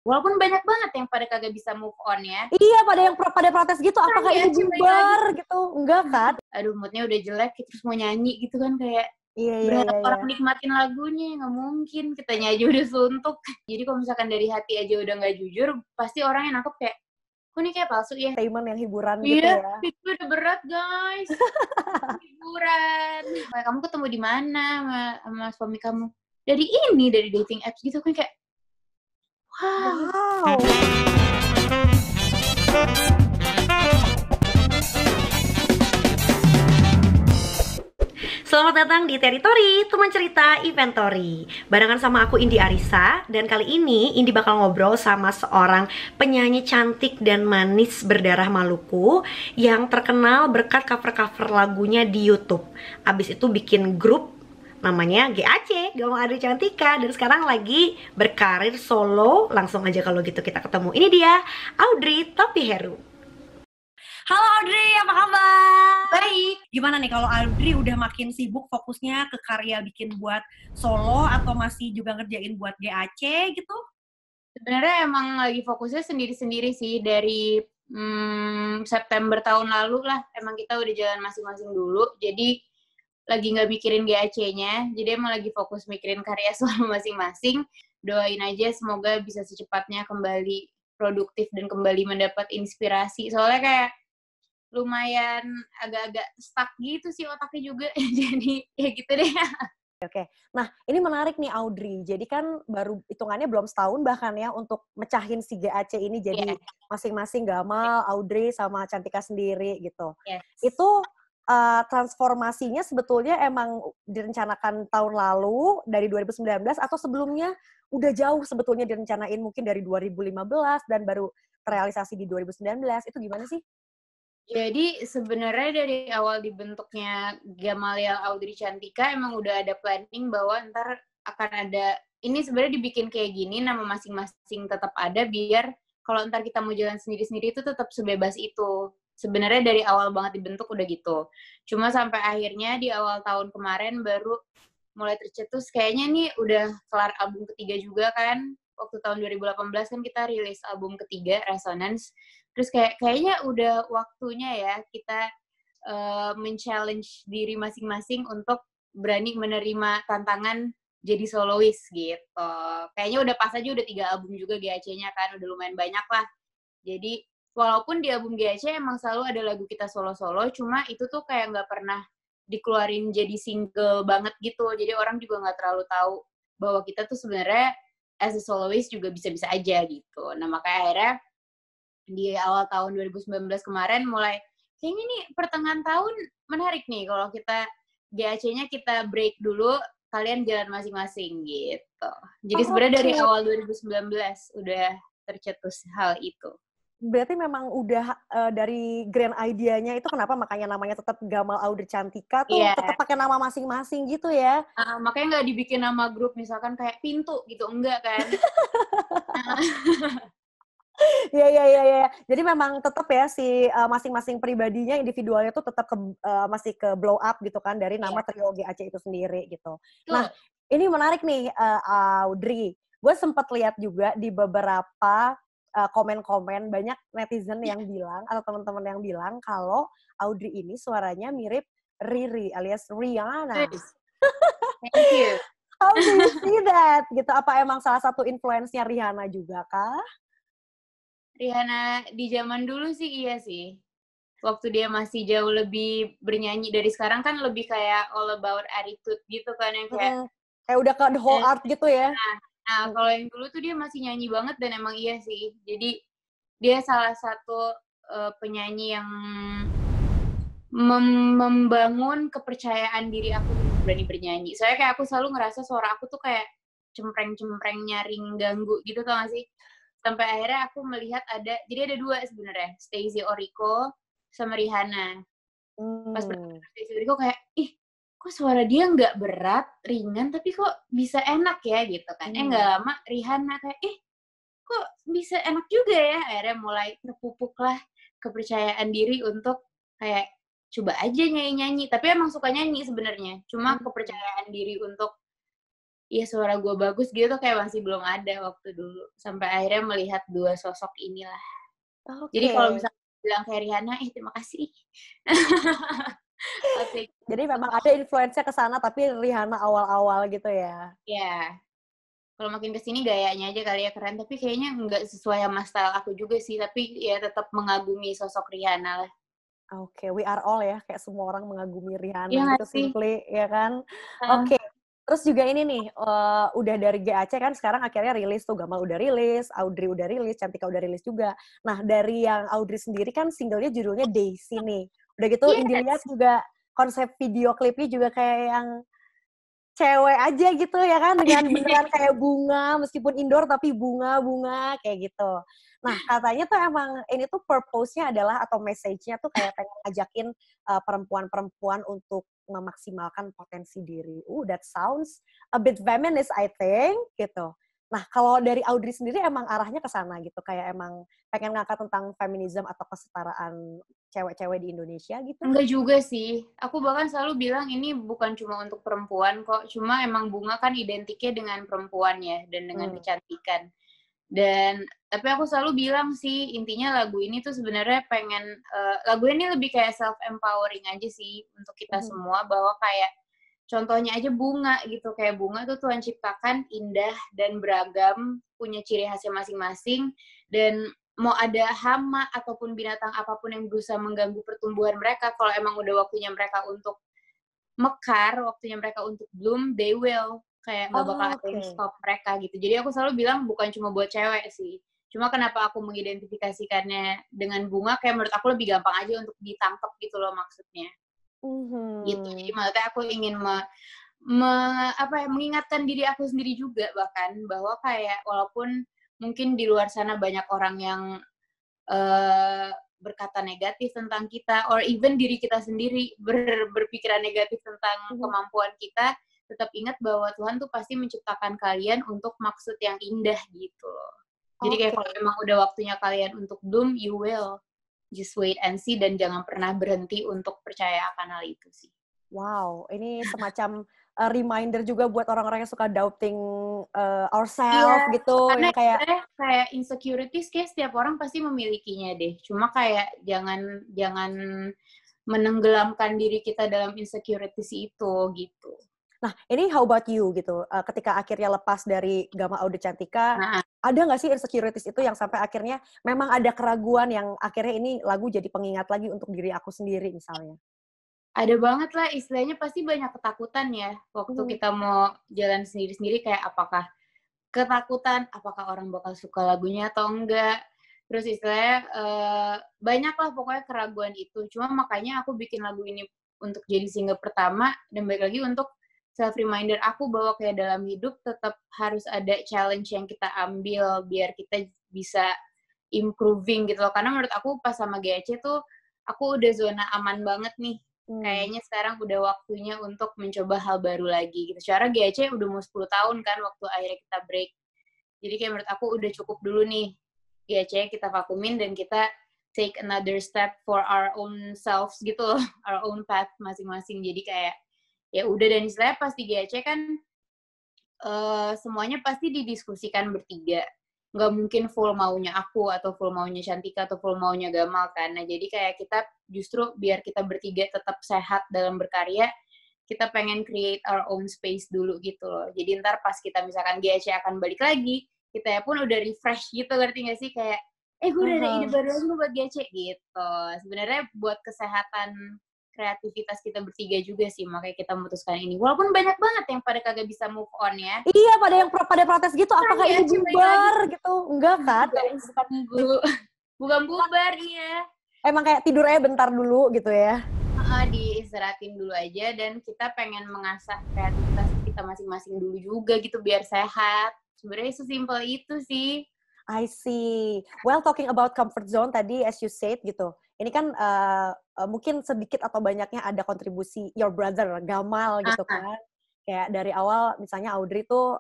Walaupun banyak banget yang pada kagak bisa move on ya. Iya, pada protes gitu, apakah ini bubar gitu? Enggak kan? Aduh, moodnya udah jelek, terus mau nyanyi gitu kan, kayak Iya, iya, berharap iya, iya. orang nikmatin lagunya, nggak mungkin. Kitanya aja udah suntuk. Jadi kalau misalkan dari hati aja udah nggak jujur, pasti orang yang nangkep kayak, kok ini kayak palsu ya? Entertainment yang hiburan gitu Iya, ya. itu udah berat guys. Hiburan. Kayak kamu ketemu di mana sama suami kamu? Dari dating apps gitu kan kayak, wow. Wow. Selamat datang di Teritori, teman cerita Inventory. Barengan sama aku Indi Arisa. Dan kali ini Indi bakal ngobrol sama seorang penyanyi cantik dan manis berdarah Maluku yang terkenal berkat cover-cover lagunya di YouTube. Abis itu bikin grup namanya GAC, Gamal Audrey Cantika. Dan sekarang lagi berkarir solo. Langsung aja kalau gitu kita ketemu. Ini dia, Audrey Topiheru. Halo Audrey, apa kabar? Baik. Gimana nih kalau Audrey udah makin sibuk fokusnya ke karya bikin buat solo atau masih juga ngerjain buat GAC gitu? Sebenarnya emang lagi fokusnya sendiri-sendiri sih dari September tahun lalu lah. Emang kita udah jalan masing-masing dulu. Jadi lagi nggak mikirin GAC-nya. Jadi emang lagi fokus mikirin karya solo masing-masing. Doain aja semoga bisa secepatnya kembali produktif dan kembali mendapat inspirasi. Soalnya kayak lumayan agak-agak stuck gitu sih otaknya juga. Jadi ya gitu deh. Oke. Nah, ini menarik nih Audrey. Jadi kan baru hitungannya belum setahun bahkan ya untuk mecahin si GAC ini jadi masing-masing Gamal, Audrey sama Cantika sendiri gitu. Yes. Itu transformasinya sebetulnya emang direncanakan tahun lalu dari 2019 atau sebelumnya udah jauh sebetulnya direncanain mungkin dari 2015 dan baru terrealisasi di 2019. Itu gimana sih? Jadi sebenarnya dari awal dibentuknya Gamaliel Audrey Cantika emang udah ada planning bahwa ntar akan ada, ini sebenarnya dibikin kayak gini, nama masing-masing tetap ada biar kalau ntar kita mau jalan sendiri-sendiri itu tetap sebebas itu. Sebenarnya dari awal banget dibentuk udah gitu. Cuma sampai akhirnya di awal tahun kemarin baru mulai tercetus, kayaknya nih udah kelar album ketiga juga kan. Waktu tahun 2018 kan kita rilis album ketiga, Resonance. Terus kayaknya udah waktunya ya kita men-challenge diri masing-masing untuk berani menerima tantangan jadi solois gitu. Kayaknya udah pas aja udah 3 album juga GAC-nya kan, udah lumayan banyak lah. Jadi walaupun di album GAC emang selalu ada lagu kita solo-solo, cuma itu tuh kayak nggak pernah dikeluarin jadi single banget gitu. Jadi orang juga nggak terlalu tahu bahwa kita tuh sebenarnya as a soloist juga bisa-bisa aja gitu. Nah makanya akhirnya di awal tahun 2019 kemarin mulai, kayaknya nih pertengahan tahun menarik nih kalau kita GAC-nya kita break dulu, kalian jalan masing-masing gitu. Jadi sebenarnya dari awal 2019 udah tercetus hal itu. Berarti memang udah dari grand idea-nya itu kenapa makanya namanya tetap Gamal Audrey Cantika tuh tetap pakai nama masing-masing gitu ya? Makanya nggak dibikin nama grup misalkan kayak Pintu gitu, enggak kan? Iya. Jadi memang tetap ya si masing-masing pribadinya, individualnya tuh tetap masih ke blow up gitu kan dari nama trio GAC itu sendiri gitu. Nah, ini menarik nih Audrey. Gue sempat lihat juga di beberapa komen-komen banyak netizen yang bilang atau teman-teman yang bilang kalau Audrey ini suaranya mirip Riri alias Rihanna. Thank you. How do you see that? Gitu. Apa emang salah satu influence-nya Rihanna juga kah? Rihanna di zaman dulu sih iya sih. Waktu dia masih jauh lebih bernyanyi dari sekarang kan lebih kayak all about attitude gitu kan yang kayak udah ke the whole art gitu ya. Nah, kalau yang dulu tuh dia masih nyanyi banget dan emang iya sih. Jadi dia salah satu penyanyi yang membangun kepercayaan diri aku berani bernyanyi. Soalnya kayak aku selalu ngerasa suara aku tuh kayak cempreng-cempreng nyaring ganggu gitu tau gak sih? Sampai akhirnya aku melihat jadi ada 2 sebenarnya, Stacey Orrico sama Rihanna. Pas bertemu Stacey Orrico kayak, ih kok suara dia nggak berat, ringan, tapi kok bisa enak ya gitu kan. Nggak lama Rihanna kayak, kok bisa enak juga ya. Akhirnya mulai terpupuk lah kepercayaan diri untuk kayak coba aja nyanyi-nyanyi. Tapi emang suka nyanyi sebenarnya. Cuma kepercayaan diri untuk iya suara gue bagus gitu kayak masih belum ada waktu dulu. Sampai akhirnya melihat dua sosok inilah. Jadi Oke. kalau misalnya bilang kayak Rihanna, terima kasih. Oke, Jadi memang ada influence-nya ke sana tapi Rihanna awal-awal gitu ya. ya. Kalau makin kesini gayanya aja kali ya keren, tapi kayaknya nggak sesuai sama style aku juga sih. Tapi ya tetap mengagumi sosok Rihanna lah. Oke, we are all ya, kayak semua orang mengagumi Iya Rihanna nggak gitu sih? simply, ya kan? Oke, terus juga ini nih, udah dari GAC kan sekarang akhirnya rilis tuh, Gamal udah rilis, Audrey udah rilis, Cantika udah rilis juga. Nah, dari yang Audrey sendiri kan singlenya judulnya Daisy nih. Udah gitu, Indi lihat Yes. juga konsep video klipnya juga kayak yang cewek aja gitu ya kan, dengan beneran kayak bunga, meskipun indoor tapi bunga-bunga kayak gitu. Nah, katanya tuh emang ini tuh purpose-nya adalah atau message-nya tuh kayak pengen ngajakin perempuan-perempuan untuk memaksimalkan potensi diri. That sounds a bit feminist I think gitu. Nah, kalau dari Audrey sendiri emang arahnya ke sana gitu, kayak emang pengen ngangkat tentang feminism atau kesetaraan cewek-cewek di Indonesia gitu? Enggak juga sih. Aku bahkan selalu bilang ini bukan cuma untuk perempuan kok. Cuma emang bunga kan identiknya dengan perempuan ya dan dengan kecantikan. Dan tapi aku selalu bilang sih intinya lagu ini tuh sebenarnya pengen lagu ini lebih kayak self empowering aja sih untuk kita semua bahwa kayak contohnya aja bunga gitu kayak bunga tuh Tuhan ciptakan indah dan beragam punya ciri khasnya masing-masing dan mau ada hama ataupun binatang apapun yang berusaha mengganggu pertumbuhan mereka kalau emang udah waktunya mereka untuk mekar, waktunya mereka untuk bloom, they will. Kayak nggak bakal ada yang stop mereka gitu. Jadi aku selalu bilang bukan cuma buat cewek sih. Cuma kenapa aku mengidentifikasikannya dengan bunga, kayak menurut aku lebih gampang aja untuk ditangkap gitu loh maksudnya. Gitu. Jadi maksudnya aku ingin mengingatkan diri aku sendiri juga bahkan, bahwa kayak walaupun mungkin di luar sana banyak orang yang berkata negatif tentang kita, or even diri kita sendiri berpikiran negatif tentang kemampuan kita, tetap ingat bahwa Tuhan tuh pasti menciptakan kalian untuk maksud yang indah gitu loh. Jadi kayak kalau memang udah waktunya kalian untuk bloom, you will. Just wait and see dan jangan pernah berhenti untuk percaya akan hal itu sih. Wow, ini semacam reminder juga buat orang-orang yang suka doubting ourselves gitu, karena yang kayak kayak insecurities kayak setiap orang pasti memilikinya deh. Cuma kayak jangan menenggelamkan diri kita dalam insecurities itu gitu. Nah, ini how about you gitu? Ketika akhirnya lepas dari Gama Aude Cantika, ada nggak sih insecurities itu yang sampai akhirnya memang ada keraguan yang akhirnya ini lagu jadi pengingat lagi untuk diri aku sendiri misalnya? Ada banget lah, istilahnya pasti banyak ketakutan ya, waktu kita mau jalan sendiri-sendiri kayak apakah ketakutan, apakah orang bakal suka lagunya atau enggak. Terus istilahnya banyak lah pokoknya keraguan itu. Cuma makanya aku bikin lagu ini untuk jadi single pertama dan balik lagi untuk self reminder aku bahwa kayak dalam hidup tetap harus ada challenge yang kita ambil biar kita bisa improving gitu loh. Karena menurut aku pas sama GAC tuh aku udah zona aman banget nih. Kayaknya sekarang udah waktunya untuk mencoba hal baru lagi gitu. Secara GAC udah mau 10 tahun kan waktu akhirnya kita break. Jadi kayak menurut aku udah cukup dulu nih. GAC kita vakumin dan kita take another step for our own selves gitu loh. Our own path masing-masing. Jadi kayak ya udah, dan istilahnya pas di GAC kan semuanya pasti didiskusikan bertiga. Nggak mungkin full maunya aku atau full maunya Cantika atau full maunya Gamal kan. Nah jadi kayak kita justru biar kita bertiga tetap sehat dalam berkarya, kita pengen create our own space dulu gitu loh. Jadi ntar pas kita misalkan GAC akan balik lagi, kita pun udah refresh gitu, ngerti nggak sih? Kayak, gue udah ada ide baru lagi buat GAC gitu. Sebenarnya buat kesehatan kreativitas kita bertiga juga sih, makanya kita memutuskan ini. Walaupun banyak banget yang pada kagak bisa move on ya. Iya, pada protes gitu, apakah ini bubar gitu? Enggak kan? Bukan bubar, iya. Emang kayak tidur aja bentar dulu gitu ya? Diistirahatin dulu aja, dan kita pengen mengasah kreativitas kita masing-masing dulu juga gitu, biar sehat. Sebenarnya sesimpel itu sih. I see. Well, talking about comfort zone tadi, as you said gitu, ini kan mungkin sedikit atau banyaknya ada kontribusi your brother, Gamal gitu kan. Kayak dari awal misalnya Audrey tuh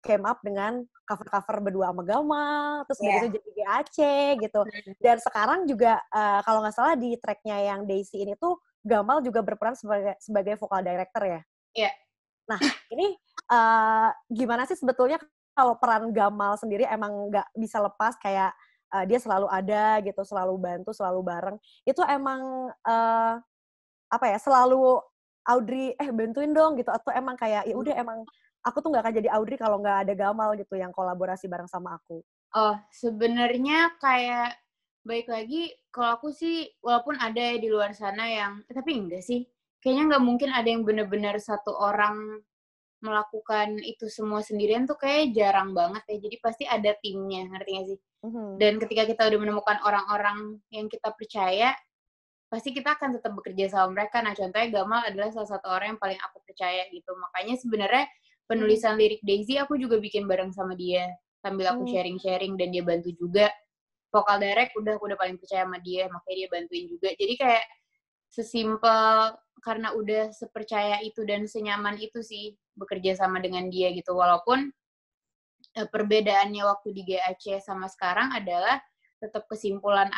came up dengan cover-cover berdua sama Gamal, terus udah gitu jadi GAC gitu. Dan sekarang juga kalau nggak salah di tracknya yang Daisy ini tuh Gamal juga berperan sebagai vocal director ya? Iya. Nah, ini gimana sih sebetulnya kalau peran Gamal sendiri emang nggak bisa lepas kayak dia selalu ada gitu, selalu bantu, selalu bareng. Itu emang apa ya, selalu Audrey bantuin dong gitu atau emang kayak ya udah emang aku tuh nggak akan jadi Audrey kalau nggak ada Gamal gitu yang kolaborasi bareng sama aku. Oh, sebenarnya kayak baik lagi kalau aku sih walaupun ada ya di luar sana yang tapi enggak sih. Kayaknya nggak mungkin ada yang benar-benar satu orang melakukan itu semua sendirian tuh kayak jarang banget ya. Jadi pasti ada timnya, ngerti nggak sih? Dan ketika kita udah menemukan orang-orang yang kita percaya, pasti kita akan tetap bekerja sama mereka. Nah, contohnya Gamal adalah salah satu orang yang paling aku percaya gitu. Makanya sebenarnya penulisan lirik Daisy aku juga bikin bareng sama dia. Sambil aku sharing-sharing dan dia bantu juga. Vokal direct aku udah paling percaya sama dia, makanya dia bantuin juga. Jadi kayak sesimpel karena udah sepercaya itu dan senyaman itu sih bekerja sama dengan dia gitu. Walaupun perbedaannya waktu di GAC sama sekarang adalah tetap kesimpulan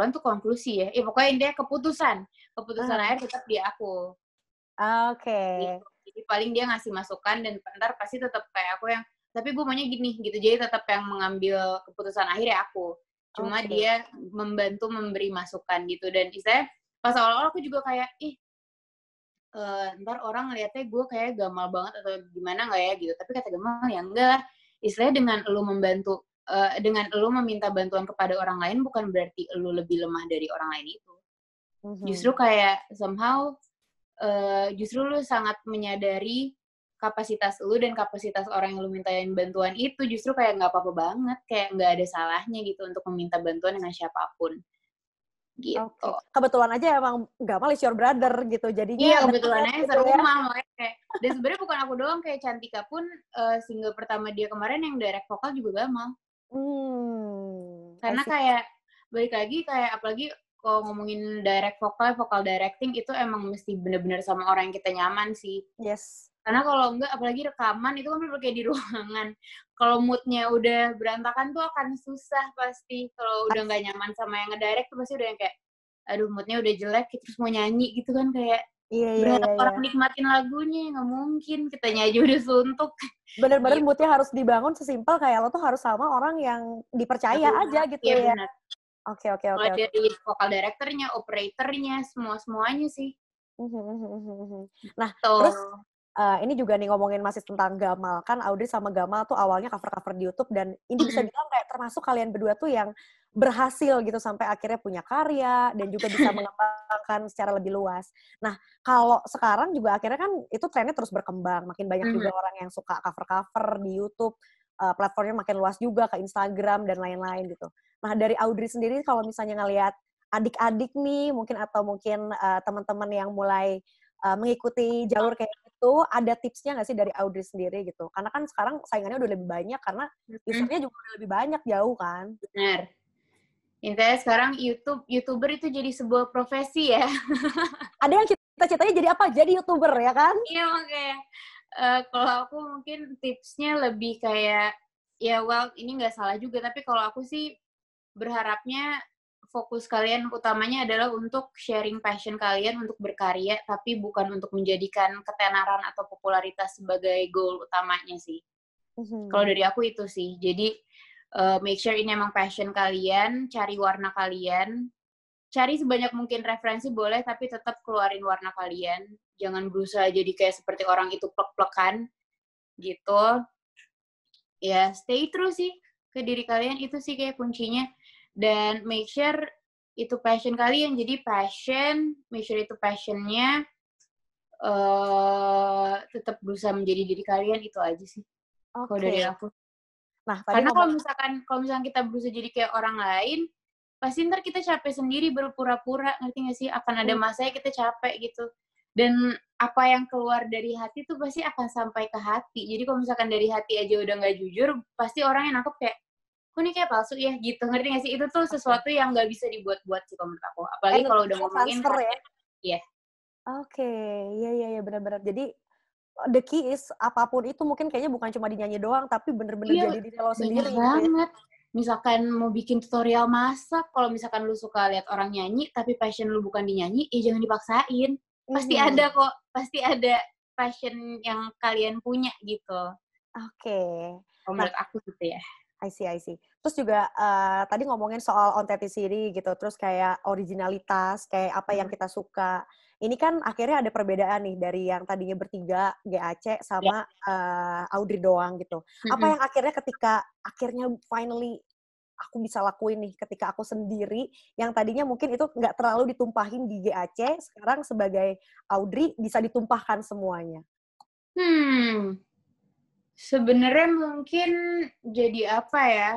tuh konklusi ya. Pokoknya intinya keputusan akhir tetap di aku. Oke. Jadi paling dia ngasih masukan dan ntar pasti tetap kayak aku yang tapi gue maunya gini gitu. Jadi tetap yang mengambil keputusan akhir ya aku. Cuma dia membantu memberi masukan gitu. Dan istilahnya pas awal-awal aku juga kayak ntar orang ngeliatnya gue kayak Gamal banget atau gimana nggak ya gitu. Tapi kata Gamal ya enggak lah. Istilahnya dengan lu membantu dengan lu meminta bantuan kepada orang lain bukan berarti lu lebih lemah dari orang lain itu. Justru kayak somehow justru lu sangat menyadari kapasitas lu dan kapasitas orang yang lu mintain bantuan itu justru kayak nggak apa-apa banget, kayak nggak ada salahnya gitu untuk meminta bantuan dengan siapapun. Gitu. Kebetulan aja emang Gamal is your brother gitu, jadinya iya kebetulan aja serumah makanya kayak dan sebenarnya bukan aku doang, kayak Cantika pun single pertama dia kemarin yang direct vokal juga Gamal. Karena kayak balik lagi kayak apalagi kalau ngomongin direct vokal directing itu emang mesti bener-bener sama orang yang kita nyaman sih. Yes. Karena kalau enggak, apalagi rekaman itu kan bener-bener kayak di ruangan. Kalau moodnya udah berantakan tuh akan susah pasti. Kalau udah nggak nyaman sama yang ngedirect tuh pasti udah yang kayak, aduh moodnya udah jelek, terus mau nyanyi gitu kan kayak berharap orang nikmatin lagunya, nggak mungkin. Kitanya aja udah suntuk. Bener-bener moodnya harus dibangun sesimpel kayak lo tuh harus sama orang yang dipercaya aja gitu ya. Bener. Oke. Mulai dari vokal directornya, operatornya, semuanya sih. Nah, terus ini juga nih ngomongin masih tentang Gamal. Kan Audrey sama Gamal tuh awalnya cover-cover di YouTube dan ini bisa bilang kayak termasuk kalian berdua tuh yang berhasil gitu sampai akhirnya punya karya dan juga bisa mengembangkan secara lebih luas. Nah, kalau sekarang juga akhirnya kan itu trennya terus berkembang. Makin banyak juga orang yang suka cover-cover di YouTube. Platformnya makin luas juga ke Instagram dan lain-lain gitu. Nah, dari Audrey sendiri kalau misalnya ngelihat adik-adik nih, mungkin teman-teman yang mulai mengikuti jalur kayak gitu, ada tipsnya nggak sih dari Audrey sendiri gitu? Karena kan sekarang saingannya udah lebih banyak karena usernya juga udah lebih banyak jauh kan? Benar. Intinya sekarang YouTuber itu jadi sebuah profesi ya. Ada yang cita-citanya jadi apa? Jadi YouTuber ya kan? Iya makanya. Kalau aku mungkin tipsnya lebih kayak ya ini nggak salah juga, tapi kalau aku sih berharapnya fokus kalian utamanya adalah untuk sharing passion kalian untuk berkarya, tapi bukan untuk menjadikan ketenaran atau popularitas sebagai goal utamanya sih. Kalau dari aku itu sih. Jadi make sure ini emang passion kalian, cari warna kalian, cari sebanyak mungkin referensi boleh, tapi tetap keluarin warna kalian. Jangan berusaha jadi kayak seperti orang itu plek-plekan gitu. Ya, stay true sih ke diri kalian, itu sih kayak kuncinya. Dan make sure itu passion kalian. Jadi make sure itu passionnya tetap berusaha menjadi diri kalian, itu aja sih. Kalau dari aku. Nah, karena kalau misalkan kita berusaha jadi kayak orang lain, pasti ntar kita capek sendiri berpura-pura, ngerti nggak sih? Akan ada masanya kita capek gitu. Dan apa yang keluar dari hati tuh pasti akan sampai ke hati. Jadi kalau misalkan dari hati aja udah nggak jujur, pasti orang yang nangkep kayak, kok ini kayak palsu ya gitu, ngerti nggak sih? Itu tuh sesuatu yang nggak bisa dibuat-buat sih kalau menurut aku. Apalagi kalau udah ngomongin ya? Iya. Oke, iya benar-benar. Jadi the key is apapun itu mungkin kayaknya bukan cuma dinyanyi doang, tapi bener-bener jadi diri lo sendiri. Banget. Ya. Misalkan mau bikin tutorial masak, kalau misalkan lu suka lihat orang nyanyi, tapi passion lu bukan dinyanyi, jangan dipaksain. Pasti ada kok pasti ada passion yang kalian punya gitu. Oke. Menurut aku gitu ya. I see. Terus juga tadi ngomongin soal authenticity gitu, terus kayak originalitas, kayak apa yang kita suka. Ini kan akhirnya ada perbedaan nih dari yang tadinya bertiga, GAC sama Audrey doang gitu. Apa yang akhirnya ketika akhirnya finally aku bisa lakuin nih ketika aku sendiri, yang tadinya mungkin itu nggak terlalu ditumpahin di GAC, sekarang sebagai Audrey bisa ditumpahkan semuanya. Sebenarnya mungkin jadi apa ya?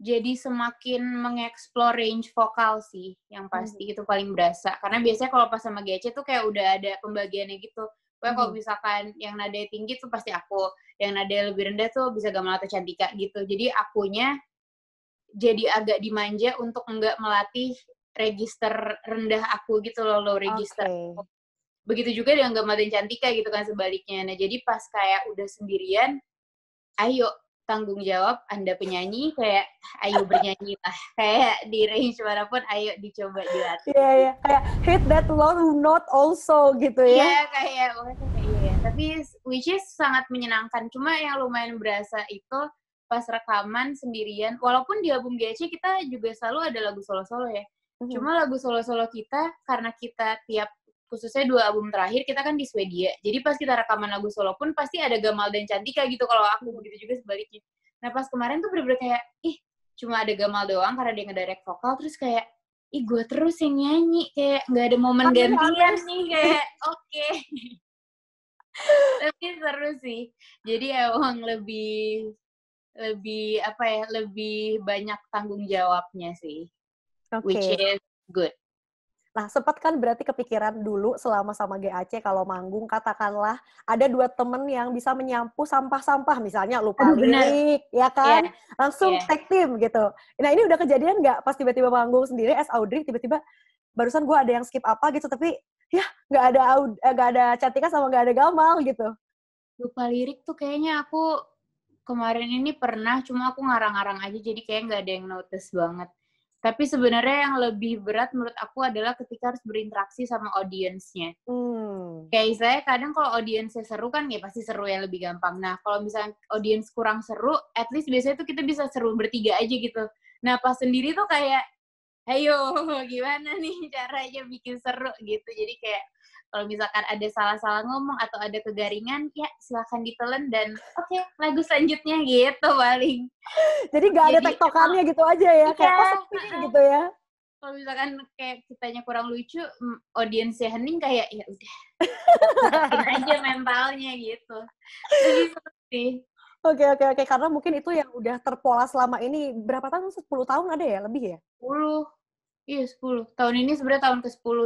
Jadi semakin mengeksplor range vokal sih, yang pasti itu paling berasa. Karena biasanya kalau pas sama GC tuh kayak udah ada pembagiannya gitu. Pokoknya kalau misalkan yang nadanya tinggi tuh pasti aku, yang nadanya lebih rendah tuh bisa Gamal atau Cantika gitu. Jadi akunya jadi agak dimanja untuk enggak melatih register rendah aku gitu low register. Okay. Begitu juga dengan Gamal dan Cantika gitu kan sebaliknya. Nah jadi pas kayak udah sendirian, ayo tanggung jawab Anda penyanyi, kayak ayo bernyanyi lah. Kayak di range manapun, ayo dicoba dilatih. Iya. Kayak hit that low note also gitu ya. Iya, kayak iya. Tapi which is sangat menyenangkan. Cuma yang lumayan berasa itu pas rekaman sendirian. Walaupun di album GC kita juga selalu ada lagu solo-solo ya. Cuma lagu solo-solo kita, karena kita khususnya 2 album terakhir, kita kan di Swedia. Jadi pas kita rekaman lagu solo pun pasti ada Gamal dan Cantika gitu, kalau aku begitu juga sebaliknya. Nah pas kemarin tuh bener-bener kayak, cuma ada Gamal doang karena dia ngedirect vokal, terus kayak, gue terus yang nyanyi, kayak nggak ada momen gantian nih, kayak oke. Tapi seru sih. Jadi emang lebih banyak tanggung jawabnya sih. Which is good. Nah, sempat kan berarti kepikiran dulu selama sama GAC kalau manggung, katakanlah ada 2 temen yang bisa menyapu sampah-sampah, misalnya lupa lirik, ya kan? Yeah. Langsung tag team gitu. Nah, ini udah kejadian nggak pas tiba-tiba manggung sendiri as Audrey, tiba-tiba barusan gue ada yang skip apa gitu, tapi ya nggak ada Cantika sama nggak ada Gamal gitu. Lupa lirik tuh kayaknya aku kemarin ini pernah, cuma aku ngarang-ngarang aja, jadi kayak nggak ada yang notice banget. Tapi sebenarnya yang lebih berat menurut aku adalah ketika harus berinteraksi sama audiensnya. Kayak saya kadang kalau audiensnya seru kan ya pasti seru ya, lebih gampang. Nah kalau misalnya audiens kurang seru, at least biasanya tuh kita bisa seru bertiga aja gitu. Nah pas sendiri tuh kayak, ayo gimana nih caranya bikin seru gitu. Jadi kayak kalau misalkan ada salah-salah ngomong atau ada kegaringan, ya silakan ditelan dan oke, lagu selanjutnya gitu paling. Jadi nggak ada tektokannya gitu aja ya, kayak sepi gitu ya. Kalau misalkan kayak kitanya kurang lucu, audiensnya hening kayak ya udah, tetapin aja mentalnya gitu. Jadi seperti. Oke. Karena mungkin itu yang udah terpola selama ini. Berapa tahun? 10 tahun ada ya? Lebih ya? 10. Iya, 10. Tahun ini sebenarnya tahun ke-10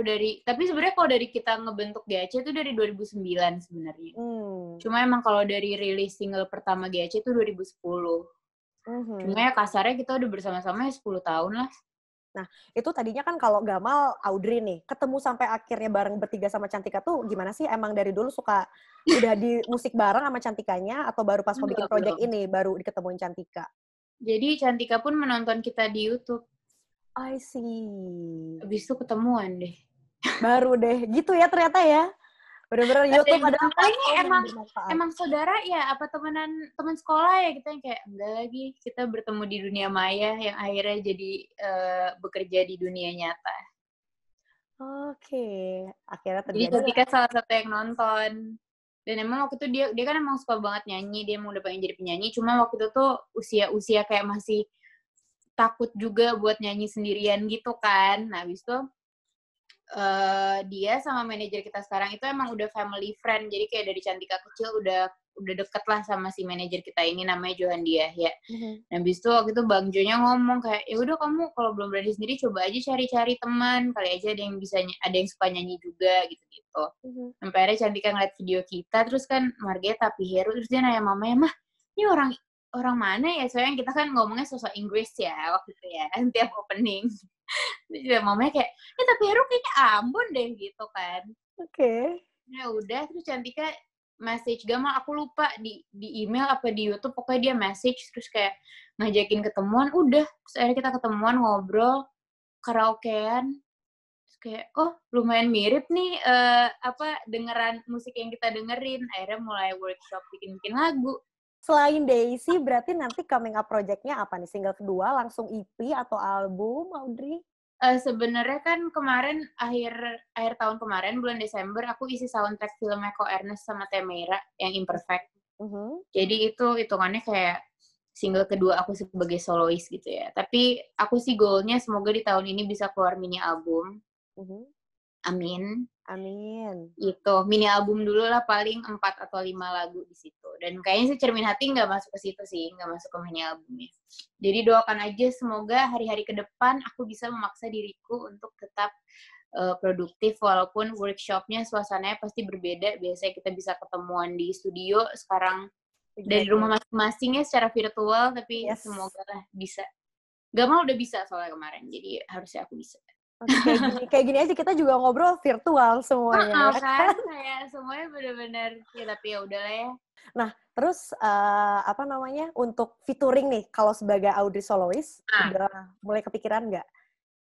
tapi sebenarnya kalau dari kita ngebentuk GAC itu dari 2009 sebenarnya. Cuma emang kalau dari rilis single pertama GAC itu 2010. Cuma ya kasarnya kita udah bersama-sama ya 10 tahun lah. Nah, itu tadinya kan kalau Gamal, Audrey nih, ketemu sampai akhirnya bareng bertiga sama Cantika tuh gimana sih? Emang dari dulu suka udah di musik bareng sama Cantikanya atau baru pas mau bikin project ini baru diketemuin Cantika? Jadi Cantika pun menonton kita di YouTube. I see. Habis itu ketemuan deh. Baru deh. Gitu ya ternyata ya. Bener-bener YouTube ada apa? Emang saudara ya? Apa teman sekolah ya? Kita yang kayak, enggak lagi. Kita bertemu di dunia maya yang akhirnya jadi bekerja di dunia nyata. Oke. Akhirnya terjadi. Jadi Cantika salah satu yang nonton. Dan emang waktu itu dia kan emang suka banget nyanyi. Dia emang udah pengen jadi penyanyi. Cuma waktu itu tuh usia kayak masih takut juga buat nyanyi sendirian gitu kan. Nah, habis itu dia sama manajer kita sekarang itu emang udah family friend. Jadi kayak dari Cantika kecil udah deket lah sama si manajer kita ini, namanya Johan dia ya. Nah, habis itu waktu itu Bang Jonya ngomong kayak, ya udah kamu kalau belum berani sendiri coba aja cari-cari teman, kali aja ada yang suka nyanyi juga gitu-gitu. Sampai akhirnya Cantika ngeliat video kita, terus kan Margeta Piheru, terus dia nanya mamanya, mah ini orang mana ya? Soalnya kita kan ngomongnya sosok Inggris ya waktu itu ya, tiap opening. Terus mamanya kayak, tapi Heru kayaknya Ambon deh gitu kan. Oke. Ya udah, terus Cantika message Gamal, aku lupa di email apa di YouTube, pokoknya dia message terus kayak ngajakin ketemuan, udah. Terus akhirnya kita ketemuan, ngobrol, karaokean, terus kayak, oh lumayan mirip nih dengeran musik yang kita dengerin. Akhirnya mulai workshop bikin-bikin lagu. Selain Daisy, berarti nanti coming up project-nya apa nih? Single kedua, langsung EP atau album, Audrey? Sebenarnya kan kemarin akhir tahun kemarin bulan Desember aku isi soundtrack filmnya Ko Ernest sama Temeira yang Imperfect. Jadi itu hitungannya kayak single kedua aku sebagai solois gitu ya. Tapi aku sih goalnya semoga di tahun ini bisa keluar mini album. Amin. Amin. Gitu, mini album dulu lah paling 4 atau 5 lagu di situ. Dan kayaknya sih Cermin Hati nggak masuk ke situ sih, nggak masuk ke mini albumnya. Jadi doakan aja semoga hari-hari ke depan aku bisa memaksa diriku untuk tetap produktif walaupun workshopnya suasananya pasti berbeda. Biasanya kita bisa ketemuan di studio, sekarang dari rumah masing-masing ya secara virtual, tapi semoga lah bisa. Gamal udah bisa soalnya kemarin, jadi harusnya aku bisa. Kayak gini aja kita juga ngobrol virtual semuanya. Kan kayak semuanya benar-benar ya, tapi ya udahlah ya. Nah, terus untuk featuring nih kalau sebagai Audrey solois udah mulai kepikiran nggak?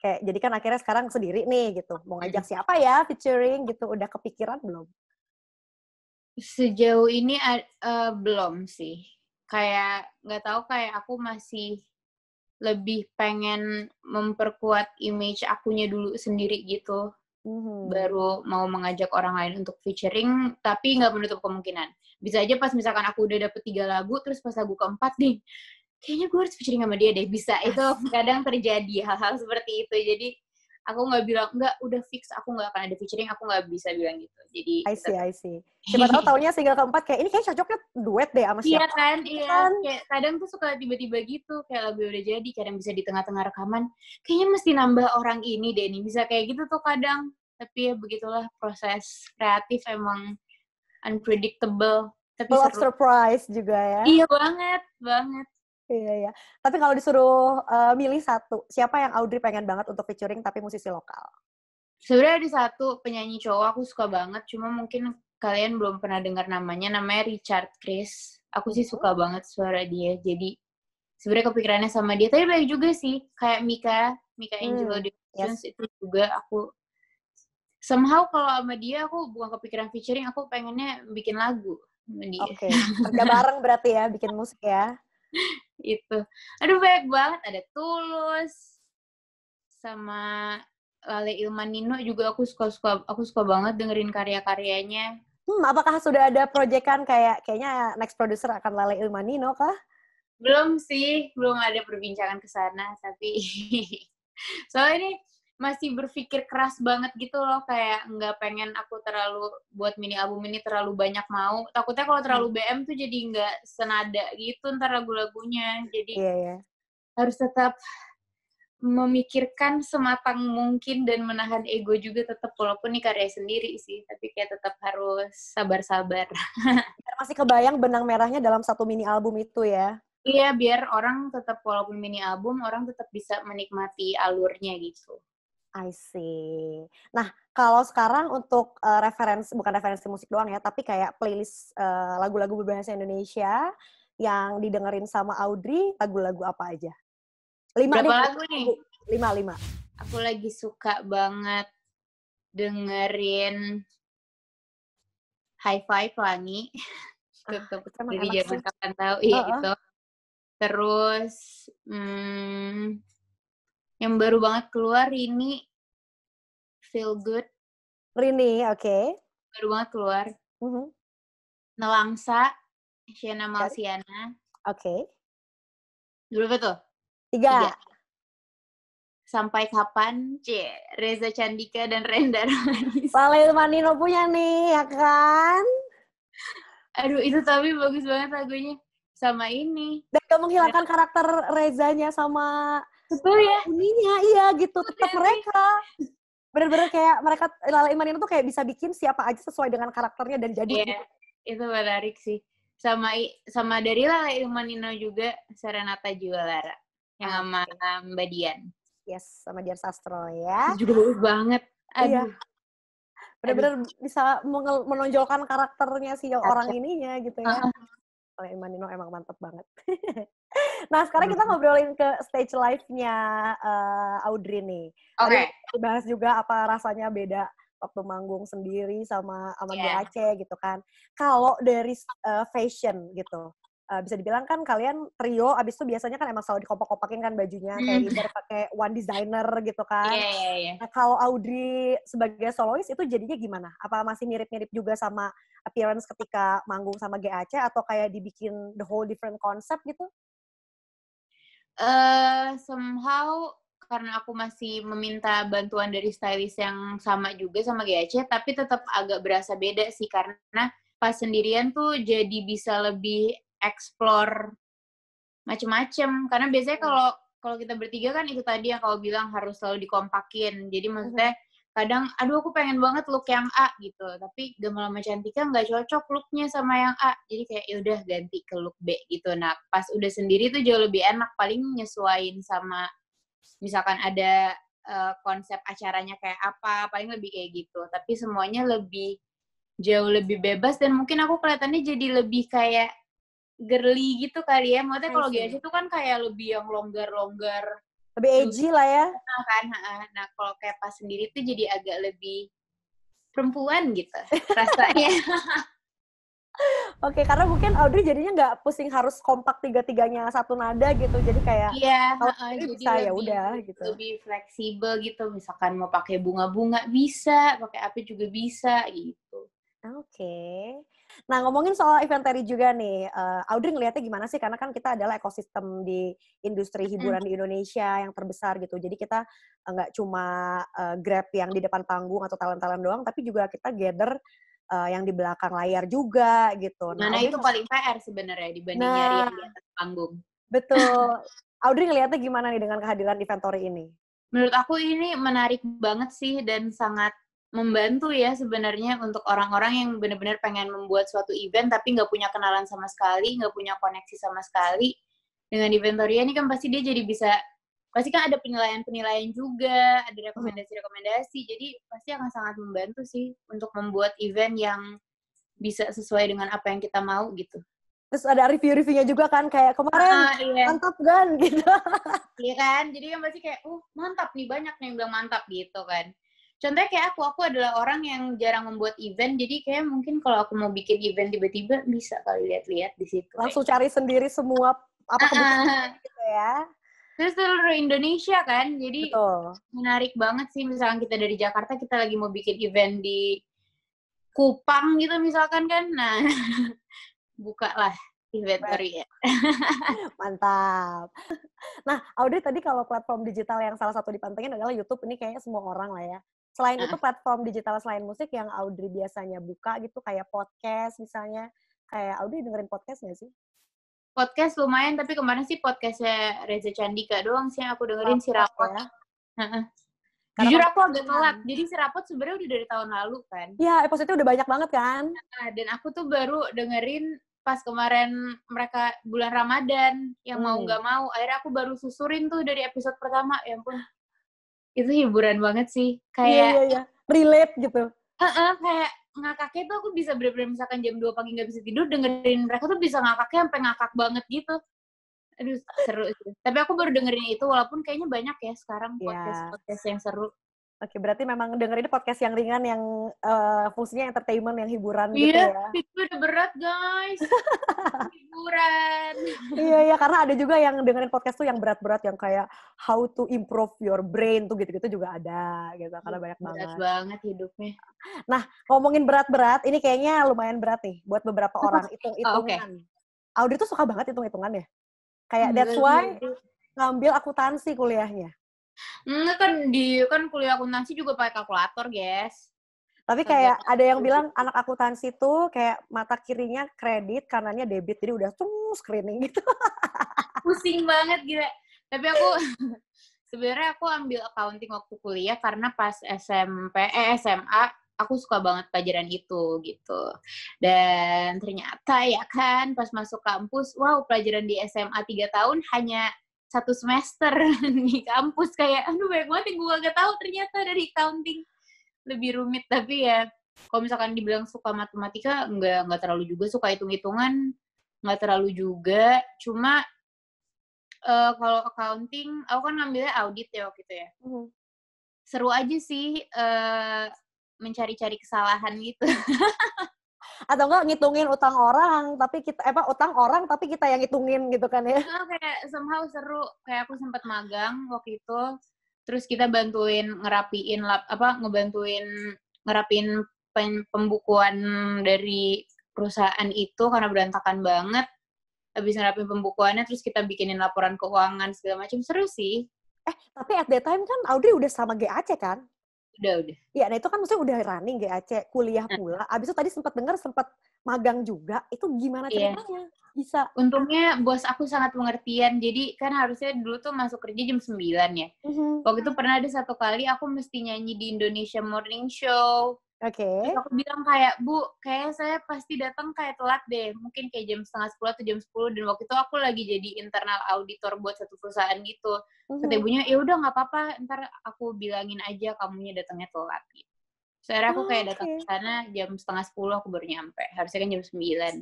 Kayak jadi kan akhirnya sekarang sendiri nih gitu. Mau ngajak siapa ya featuring gitu, udah kepikiran belum? Sejauh ini belum sih. Kayak nggak tahu, kayak aku masih lebih pengen memperkuat image akunya dulu sendiri gitu. Baru mau mengajak orang lain untuk featuring, tapi nggak menutup kemungkinan. Bisa aja pas misalkan aku udah dapet 3 lagu, terus pas lagu keempat nih, kayaknya gue harus featuring sama dia deh. Bisa, itu kadang terjadi hal-hal seperti itu. Jadi aku nggak bilang, nggak, udah fix aku nggak akan ada featuring, aku nggak bisa bilang gitu. Jadi I see. Siapa tahu taunya single keempat kayak ini kayak cocoknya duet deh sama siapa. Iya kan, iya. Kayak kadang tuh suka tiba-tiba gitu, kayak lagu udah jadi, kadang bisa di tengah-tengah rekaman, kayaknya mesti nambah orang ini deh nih. Bisa kayak gitu tuh kadang. Tapi ya begitulah, proses kreatif emang unpredictable. Tapi full of surprise juga ya. Iya banget. Iya. Tapi kalau disuruh milih satu, siapa yang Audrey pengen banget untuk featuring tapi musisi lokal? Sebenarnya ada satu penyanyi cowok aku suka banget, cuma mungkin kalian belum pernah dengar namanya Richard Chris. Aku sih suka banget suara dia, jadi sebenarnya kepikirannya sama dia. Tapi baik juga sih, kayak Mika Angelo itu juga aku somehow kalau sama dia aku bukan kepikiran featuring, aku pengennya bikin lagu sama dia. Oke. Kerja bareng berarti ya, bikin musik ya. Itu. Aduh banyak banget, ada Tulus sama Lale Ilmanino juga aku suka banget dengerin karya-karyanya. Apakah sudah ada proyekan kayaknya next producer akan Lale Ilmanino kah? Belum sih, belum ada perbincangan ke sana, tapi soalnya ini masih berpikir keras banget gitu loh, kayak nggak pengen aku terlalu buat mini album ini terlalu banyak mau. Takutnya kalau terlalu BM tuh jadi nggak senada gitu ntar lagu-lagunya. Jadi harus tetap memikirkan sematang mungkin dan menahan ego juga tetap, walaupun ini karya sendiri sih, tapi kayak tetap harus sabar-sabar. Biar masih kebayang benang merahnya dalam satu mini album itu ya. Iya, biar orang tetap, walaupun mini album, orang tetap bisa menikmati alurnya gitu. I see. Nah, kalau sekarang untuk bukan referensi musik doang ya, tapi kayak playlist lagu-lagu berbahasa Indonesia yang didengerin sama Audrey, lagu-lagu apa aja? 5 Berapa lagu nih? 5. Aku lagi suka banget dengerin High Five Pelangi. Dari zaman kapan tahu. Iya itu. Terus yang baru banget keluar Rini, Feel Good. Rini, oke. Baru banget keluar. Nelangsa, Shena Malsiana. Oke. Berapa tuh? 3. Sampai Kapan, Reza Candika dan Renda Ramanis. Lale Ilmanino punya nih, ya kan? Aduh, itu tapi bagus banget lagunya. Sama ini. Dan gak menghilangkan karakter Rezanya sama betul ya? Uninya, iya gitu. Tetap mereka. Bener-bener kayak mereka, Lale Ilmanino tuh kayak bisa bikin siapa aja sesuai dengan karakternya dan jadi gitu. Itu menarik sih. Sama dari Lale Ilmanino juga, Serenata Jualara. Yang sama Mbak Dian. Yes, sama Dian Sastro ya. Itu juga bagus banget. Aduh. Iya. Bener-bener bisa menonjolkan karakternya si orang ininya gitu ya. Lale Ilmanino emang mantep banget. Nah, sekarang kita ngobrolin ke stage life-nya Audrey nih. Tadi Oke. dibahas juga apa rasanya beda waktu manggung sendiri sama Yeah. GAC gitu kan. Kalau dari fashion gitu, bisa dibilang kan kalian trio, abis itu biasanya kan emang selalu dikopak-kopakin kan bajunya, kayak either pakai one designer gitu kan. Iya. Nah, kalau Audrey sebagai solois itu jadinya gimana? Apa masih mirip-mirip juga sama appearance ketika manggung sama GAC atau kayak dibikin the whole different concept gitu? Somehow karena aku masih meminta bantuan dari stylist yang sama juga sama GAC, tapi tetap agak berasa beda sih karena pas sendirian tuh jadi bisa lebih explore macem-macem. Karena biasanya kalau kita bertiga kan itu tadi yang kau bilang harus selalu dikompakin. Jadi maksudnya kadang, aduh aku pengen banget look yang A gitu, tapi Gamal sama Cantika nggak cocok looknya sama yang A, jadi kayak yaudah ganti ke look B gitu. Nah pas udah sendiri tuh jauh lebih enak, paling nyesuain sama misalkan ada konsep acaranya kayak apa, paling lebih kayak gitu. Tapi semuanya jauh lebih bebas dan mungkin aku kelihatannya jadi lebih kayak girly gitu kali ya. Maksudnya kalau GAC itu kan kayak lebih yang longgar-longgar, lebih edgy lah ya. kan. Nah kalau kayak pas sendiri tuh jadi agak lebih perempuan gitu rasanya. Oke, karena mungkin Audrey jadinya nggak pusing harus kompak tiga-tiganya satu nada gitu. Jadi kayak Iya, kalau jadi bisa ya udah gitu. lebih fleksibel gitu. Misalkan mau pakai bunga-bunga bisa, pakai apa juga bisa gitu. Oke. Nah, ngomongin soal inventory juga nih, Audrey ngelihatnya gimana sih? Karena kan kita adalah ekosistem di industri hiburan di Indonesia yang terbesar gitu. Jadi kita nggak cuma grab yang di depan panggung atau talent-talent doang, tapi juga kita gather yang di belakang layar juga gitu. Nah, itu paling PR sebenarnya dibanding nyari yang di atas panggung. Betul. Audrey ngelihatnya gimana nih dengan kehadiran inventory ini? Menurut aku ini menarik banget sih dan sangat membantu ya sebenarnya untuk orang-orang yang benar-benar pengen membuat suatu event tapi nggak punya kenalan sama sekali, nggak punya koneksi sama sekali. Dengan Inventoria ini kan pasti dia jadi bisa, pasti kan ada penilaian-penilaian juga, ada rekomendasi-rekomendasi, jadi pasti akan sangat membantu sih untuk membuat event yang bisa sesuai dengan apa yang kita mau gitu. Terus ada review-reviewnya juga kan, kayak kemarin mantap kan gitu. Iya kan, jadi kan pasti kayak, mantap nih, banyak nih yang bilang mantap gitu kan. Contohnya kayak aku adalah orang yang jarang membuat event, jadi kayak mungkin kalau aku mau bikin event tiba-tiba bisa kali lihat-lihat di situ. Langsung cari sendiri semua apa kebutuhan gitu ya. Terus seluruh Indonesia kan, jadi betul. Menarik banget sih misalkan kita dari Jakarta, kita lagi mau bikin event di Kupang gitu misalkan kan, nah buka lah Inventory ya. Mantap. Nah, Audrey tadi kalau platform digital yang salah satu dipantengin adalah YouTube, ini kayaknya semua orang lah ya. Selain itu platform digital selain musik yang Audrey biasanya buka gitu, kayak podcast misalnya, kayak Audrey dengerin podcast nggak sih? Podcast lumayan, tapi kemarin sih podcastnya Reza Candika doang sih yang aku dengerin, si Rapot. Ya? Jujur aku agak telat, jadi si Rapot sebenarnya udah dari tahun lalu kan. Iya, episode-nya udah banyak banget kan. Dan aku tuh baru dengerin pas kemarin mereka bulan Ramadan, yang mau nggak mau, akhirnya aku baru susurin tuh dari episode pertama, ya ampun. Itu hiburan banget sih, kayak iya. Relate gitu. Kayak ngakaknya tuh aku bisa bener-bener misalkan jam 2 pagi nggak bisa tidur, dengerin mereka tuh bisa ngakaknya sampai ngakak banget gitu. Aduh, seru sih. Tapi aku baru dengerin itu, walaupun kayaknya banyak ya sekarang podcast yang seru. Oke, berarti memang dengerin podcast yang ringan, yang fungsinya entertainment, yang hiburan gitu ya. Iya, itu udah berat guys. Hiburan. Iya, karena ada juga yang dengerin podcast tuh yang berat-berat, yang kayak how to improve your brain tuh gitu-gitu juga ada gitu, karena banyak banget. Berat banget hidupnya. Nah, ngomongin berat-berat, ini kayaknya lumayan berat nih buat beberapa orang, hitung-hitungan. Audrey tuh suka banget hitung-hitungan ya. Kayak that's why ngambil akuntansi kuliahnya. Enggak kan kuliah akuntansi juga pakai kalkulator, guys. Tapi kayak ada yang bilang anak akuntansi tuh kayak mata kirinya kredit, kanannya debit, jadi udah screening gitu. Pusing banget gila. Tapi sebenarnya aku ambil accounting waktu kuliah karena pas SMA aku suka banget pelajaran itu gitu. Dan ternyata ya kan pas masuk kampus, wow, pelajaran di SMA 3 tahun hanya 1 semester di kampus, kayak aduh banyak banget yang gue gak tahu ternyata dari accounting. Lebih rumit. Tapi ya kalau misalkan dibilang suka matematika, nggak terlalu juga, suka hitung-hitungan nggak terlalu juga, cuma Kalau accounting, aku kan ngambilnya audit ya waktu itu ya. Mhm. Seru aja sih, mencari-cari kesalahan gitu. Atau enggak ngitungin utang orang, tapi utang orang tapi kita yang ngitungin gitu kan ya? Kayak somehow seru, kayak aku sempat magang waktu itu, terus kita ngebantuin ngerapiin pembukuan dari perusahaan itu karena berantakan banget. Habis ngerapin pembukuannya, terus kita bikinin laporan keuangan segala macam, seru sih. Tapi at that time kan Audrey udah sama GAC kan? Udah. Iya, nah itu kan maksudnya udah running GAC, kuliah Nah, pula. Abis itu tadi sempat magang juga. Itu gimana iya. ceritanya? Bisa. Untungnya bos aku sangat pengertian, jadi kan harusnya dulu tuh masuk kerja jam 9 ya. Mhm. Waktu itu pernah ada satu kali aku mesti nyanyi di Indonesia Morning Show. Oke. Terus aku bilang kayak, Bu, kayak saya pasti datang kayak telat deh. Mungkin kayak jam 9:30 atau jam 10. Dan waktu itu aku lagi jadi internal auditor buat satu perusahaan gitu. Kata Mhm. ibunya, ya udah nggak apa-apa, ntar aku bilangin aja kamunya datangnya telat. Gitu. Sekarang aku kayak datang Oke. ke sana jam 9:30 aku baru nyampe. Harusnya kan jam 9.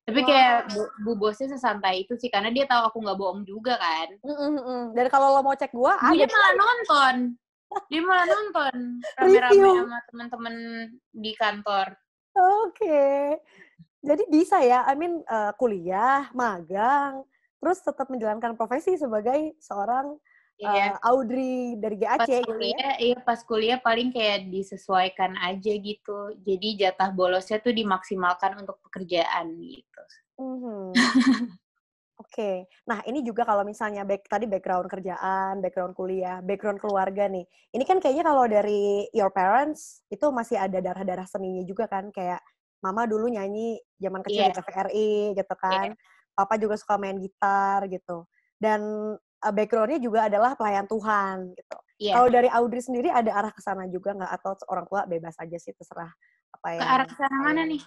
Tapi kayak Wow. bu bosnya sesantai itu sih, karena dia tahu aku nggak bohong juga kan. Dan kalau lo mau cek gua, ada Ibunya di malah nonton. Dia malah nonton rame-rame review. sama teman-teman di kantor. Oke. Jadi bisa ya, kuliah, magang, terus tetap menjalankan profesi sebagai seorang Iya. Audrey dari GAC gitu ya? Pas kuliah paling kayak disesuaikan aja gitu. Jadi jatah bolosnya tuh dimaksimalkan untuk pekerjaan gitu. Mhm. Oke. Nah, ini juga kalau misalnya tadi background kerjaan, background kuliah, background keluarga nih. Ini kan kayaknya kalau dari your parents, itu masih ada darah-darah seninya juga kan? Kayak mama dulu nyanyi zaman kecil di Iya, TVRI gitu iya, kan. Papa juga suka main gitar gitu. Dan background-nya juga adalah pelayan Tuhan gitu. iya. Kalau dari Audrey sendiri ada arah ke sana juga nggak? Atau orang tua bebas aja sih, terserah apa Ke yang arah sana mana kalian... nih?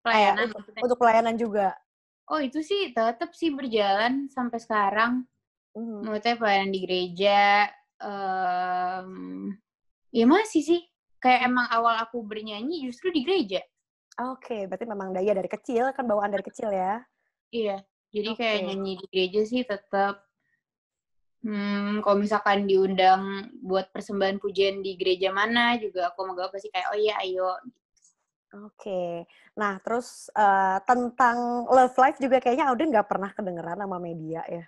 Pelayanan maksudnya? Untuk pelayanan juga. Oh, itu sih tetap sih berjalan sampai sekarang. Mhm. Maksudnya pelayanan di gereja, mmm, ya masih sih. Kayak emang awal aku bernyanyi justru di gereja. Oke, berarti memang daya dari kecil, kan bawaan dari kecil ya? Iya, jadi kayak Oke. nyanyi di gereja sih tetap. Kalau misalkan diundang buat persembahan pujian di gereja mana juga aku sama Gaga pasti kayak, "Oh iya, ayo." Oke. Nah, terus, tentang love life juga kayaknya Audrey nggak pernah kedengeran sama media ya?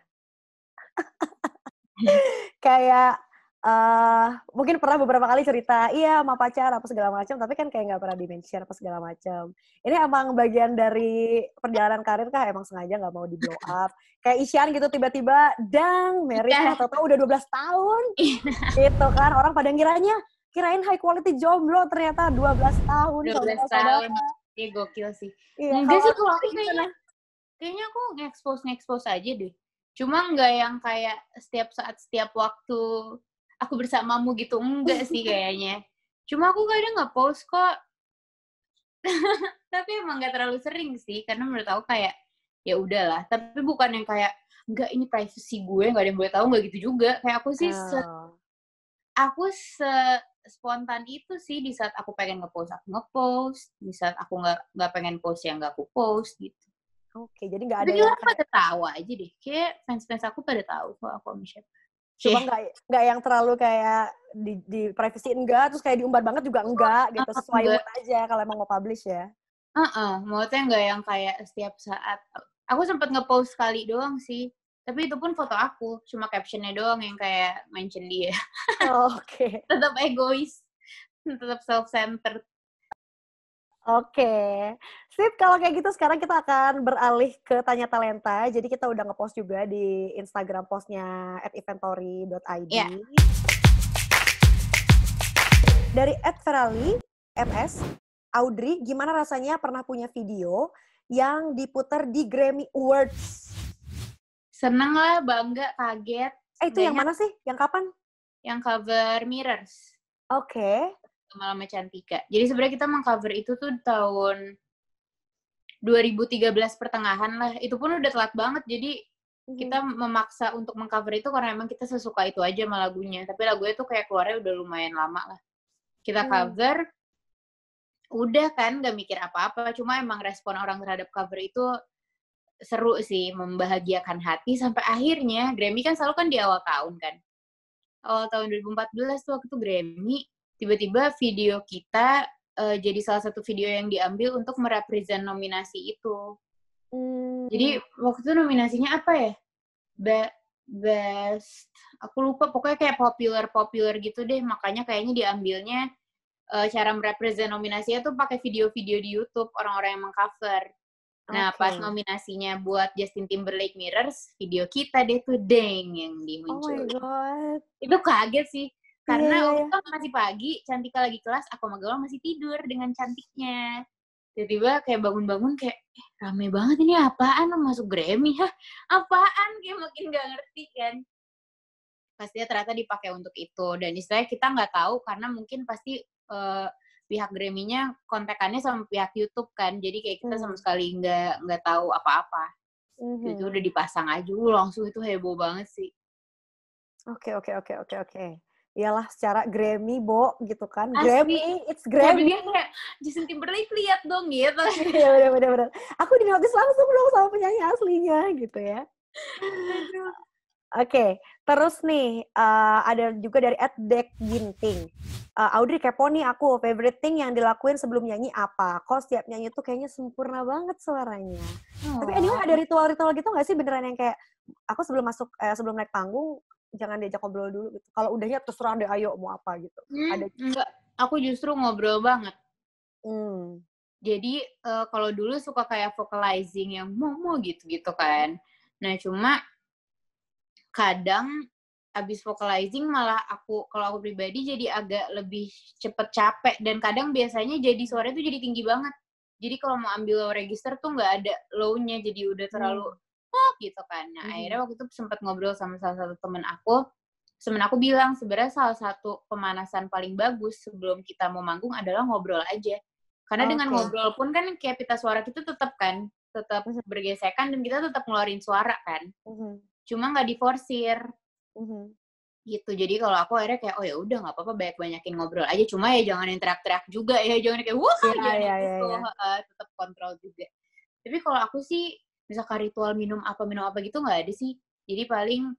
Kayak, mungkin pernah beberapa kali cerita, iya sama pacar apa segala macam, tapi kan kayak nggak pernah di-mention apa segala macam. Ini emang bagian dari perjalanan karir kah? Emang sengaja nggak mau di-blow up? Kayak Isyan gitu tiba-tiba, dang, married lah, Iya. tahu-tahu udah 12 tahun, gitu kan. Orang pada kirain high quality jomblo, ternyata 12 tahun 12 saudara-saudara. tahun. Iya, gokil sih. Iya, Enggak kalau sih, kalau aku Audrey gimana? kayaknya aku nge-expose aja deh. Cuma nggak yang kayak setiap saat, setiap waktu aku bersamamu gitu, enggak sih kayaknya. Cuma aku kadang nge-post kok, tapi emang nggak terlalu sering sih, karena menurut aku kayak, ya udahlah. Tapi bukan yang kayak, enggak ini privacy gue, nggak ada yang boleh tahu, nggak gitu juga. Kayak Oh. aku spontan itu sih, di saat aku pengen nge-post, aku nge-post. Di saat aku nggak pengen post, ya nggak aku post gitu. Oke, jadi nggak Tapi ada kayaknya yang orang kayak pada tahu aja deh. Kayak fans-fans aku pada tahu kok aku sama siapa. cuma Cie. nggak yang terlalu kayak di privacy enggak, terus kayak diumbar banget juga enggak gitu, sesuai Enggak. mood aja kalau emang mau publish ya. Maksudnya nggak yang kayak setiap saat. Aku sempat nge-post sekali doang sih. Tapi itu pun foto aku, cuma caption-nya doang yang kayak mention dia. Oke. Tetap egois, tetap self-centered. Oke. Sip, kalau kayak gitu sekarang kita akan beralih ke Tanya Talenta. Jadi kita udah nge-post juga di Instagram postnya @inventory.id. Ya, Dari @ferali MS, Audrey, gimana rasanya pernah punya video yang diputar di Grammy Awards? seneng lah, bangga, kaget. Itu yang Seenggaknya mana sih? Yang kapan? yang cover Mirrors. Oke. Lama-lama Cantika. Jadi sebenarnya kita mengcover itu tuh tahun 2013 pertengahan lah. Itu pun udah telat banget. Jadi kita memaksa untuk mengcover itu karena emang kita sesuka itu aja sama lagunya. Tapi lagunya tuh kayak keluarnya udah lumayan lama lah. Kita cover, udah kan gak mikir apa-apa. Cuma emang respon orang terhadap cover itu seru sih, membahagiakan hati sampai akhirnya Grammy kan selalu kan di awal tahun kan. Awal tahun 2014 tuh waktu itu Grammy, tiba-tiba video kita jadi salah satu video yang diambil untuk merepresent nominasi itu. Jadi waktu itu nominasinya apa ya? Best, aku lupa, pokoknya kayak popular gitu deh, makanya kayaknya diambilnya cara merepresent nominasinya tuh pakai video-video di YouTube orang-orang yang mengcover. Nah, pas nominasinya buat Justin Timberlake Mirrors, video kita deh tuh deng yang dimunculin. Oh my god. Itu kaget sih. Karena waktu itu masih pagi, Cantika lagi kelas, aku sama Gaul masih tidur dengan cantiknya. Tiba-tiba kayak bangun-bangun kayak, rame banget ini apaan? Masuk Grammy, hah? Apaan? Kayak makin gak ngerti kan. Pastinya ternyata dipakai untuk itu. Dan istilahnya kita nggak tahu karena mungkin pasti pihak Grammy-nya kontekannya sama pihak YouTube kan. Jadi kayak kita sama sekali nggak tahu apa-apa. Itu udah dipasang aja, langsung itu heboh banget sih. Oke. Iyalah secara Grammy, Bo, gitu kan. Asli. Grammy, it's Grammy. Dia kayak, Justin Timberlake lihat dong gitu. Iya, bener-bener. Aku dinotis langsung dong sama penyanyi aslinya, gitu ya. Oke, terus nih, ada juga dari @dekginting. Audrey kepo nih aku, favorite thing yang dilakuin sebelum nyanyi apa? Kok setiap nyanyi tuh kayaknya sempurna banget suaranya. Tapi anyway ada ritual-ritual gitu gak sih beneran yang kayak, aku sebelum naik panggung, jangan diajak ngobrol dulu gitu. Kalau udahnya terserah deh, ayo mau apa gitu. Ada. Enggak, aku justru ngobrol banget. Jadi kalau dulu suka kayak vocalizing yang mau gitu kan. Nah cuma kadang abis vocalizing malah kalau aku pribadi jadi agak lebih cepet capek dan kadang biasanya jadi suaranya tuh jadi tinggi banget. Jadi kalau mau ambil low register tuh nggak ada low-nya, jadi udah terlalu gitu kan. Nah akhirnya waktu itu sempat ngobrol sama salah satu temen aku bilang sebenarnya salah satu pemanasan paling bagus sebelum kita mau manggung adalah ngobrol aja. Karena dengan ngobrol pun kan kayak pita suara kita tetap bergesekan dan kita tetap ngeluarin suara kan. Cuma nggak diforsir. Gitu. Jadi kalau aku akhirnya kayak ya udah nggak apa-apa, banyakin ngobrol aja. Cuma ya jangan yang teriak-teriak juga ya, jangan kayak tetap kontrol juga. Tapi kalau aku sih misalkan ritual minum apa gitu nggak ada sih. Jadi paling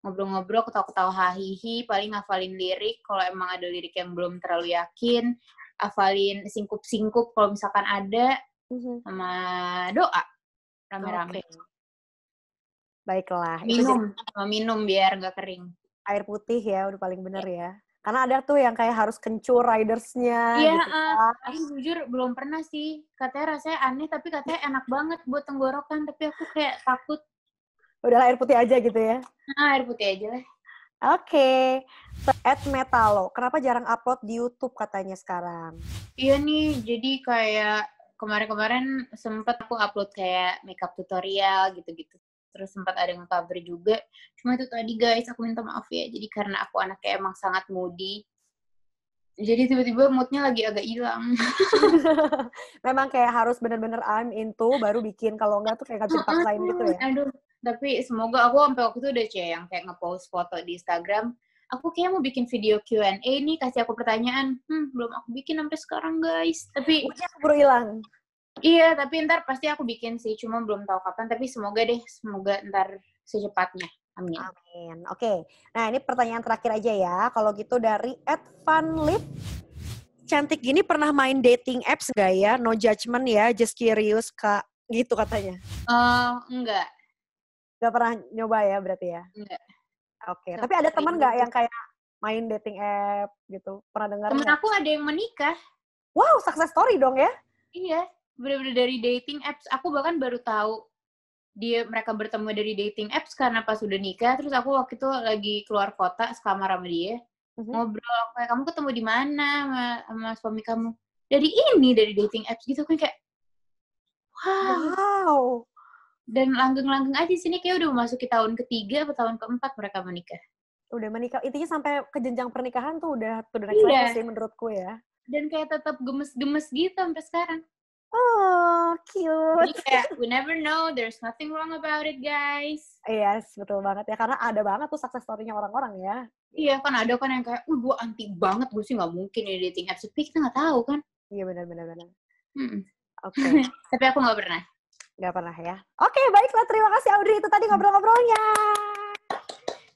ngobrol-ngobrol, ketawa-ketawa hahihi, paling ngafalin lirik kalau emang ada lirik yang belum terlalu yakin, hafalin singkup-singkup kalau misalkan ada, sama doa rame-rame. Baiklah. Minum biar nggak kering. Air putih ya, udah paling bener ya. Karena ada tuh yang kayak harus kencur ridersnya. Iya, gitu kan. aku jujur belum pernah sih. Katanya rasanya aneh, tapi katanya enak banget buat tenggorokan. Tapi aku kayak takut. Udahlah air putih aja gitu ya. Air putih aja lah. Oke. @metalo, kenapa jarang upload di YouTube katanya sekarang? Iya nih, jadi kayak kemarin-kemarin sempet aku upload kayak makeup tutorial gitu-gitu. Terus sempat ada nge-cover juga. Cuma itu tadi guys, aku minta maaf ya. Jadi karena aku anaknya emang sangat moody. Jadi tiba-tiba moodnya lagi agak hilang. Memang kayak harus bener-bener I'm into, baru bikin. Kalau enggak tuh kayak gak bisa dipaksain gitu ya. Aduh, tapi semoga aku sampai waktu itu udah yang kayak nge-post foto di Instagram. Aku kayak mau bikin video Q&A nih, kasih aku pertanyaan. Belum aku bikin sampai sekarang guys. Tapi udah keburu hilang. Iya, tapi ntar pasti aku bikin sih, cuma belum tahu kapan. Tapi semoga ntar secepatnya. Amin. Oke. Nah, ini pertanyaan terakhir aja ya. Kalau gitu dari @funlip. Cantik gini pernah main dating apps nggak ya? No judgment ya, just curious Kak. Gitu katanya. Enggak. Nggak pernah nyoba ya berarti ya? Enggak. Oke. Tapi ada teman nggak yang kayak main dating app gitu? Pernah dengar nggak? Temen aku ada yang menikah. Wow, success story dong ya? Iya. Bener-bener dari dating apps. Aku bahkan baru tahu mereka bertemu dari dating apps karena pas udah nikah. Terus aku waktu itu lagi keluar kota sekamar sama dia. Ngobrol, kayak kamu ketemu di mana sama suami kamu? Dari dating apps gitu. Kayak wow. Dan langgeng-langgeng aja sini kayak udah memasuki tahun ketiga atau tahun keempat mereka menikah. Udah menikah. Intinya sampai ke jenjang pernikahan tuh udah next level sih menurutku ya. Dan kayak tetap gemes-gemes gitu sampai sekarang. Oh, cute. Jadi kayak, we never know, there's nothing wrong about it, guys. Yes, betul banget ya. Karena ada banget tuh success story-nya orang-orang ya. Iya, kan ada kan yang kayak, gue anti banget, gue sih gak mungkin ya dating apps. Tapi kita gak tahu kan. Iya, benar. Oke. Tapi aku gak pernah. Nggak pernah ya. Oke, baiklah. Terima kasih Audrey. Itu tadi ngobrol-ngobrolnya.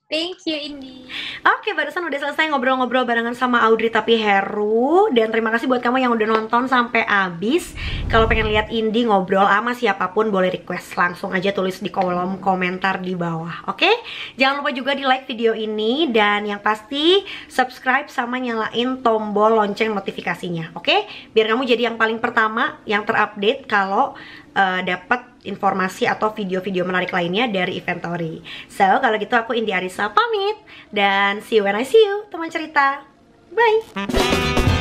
Thank you, Indi. Oke, barusan udah selesai ngobrol-ngobrol barengan sama Audrey tapi Heru. Dan terima kasih buat kamu yang udah nonton sampai habis. Kalau pengen lihat Indi ngobrol sama siapapun, boleh request. Langsung aja tulis di kolom komentar di bawah. Oke? Jangan lupa juga di like video ini. Dan yang pasti subscribe sama nyalain tombol lonceng notifikasinya. Oke? Biar kamu jadi yang paling pertama yang terupdate kalau dapat informasi atau video-video menarik lainnya dari Inventory. So, kalau gitu aku Indi Arisa pamit. Dan see you when I see you, teman cerita. Bye!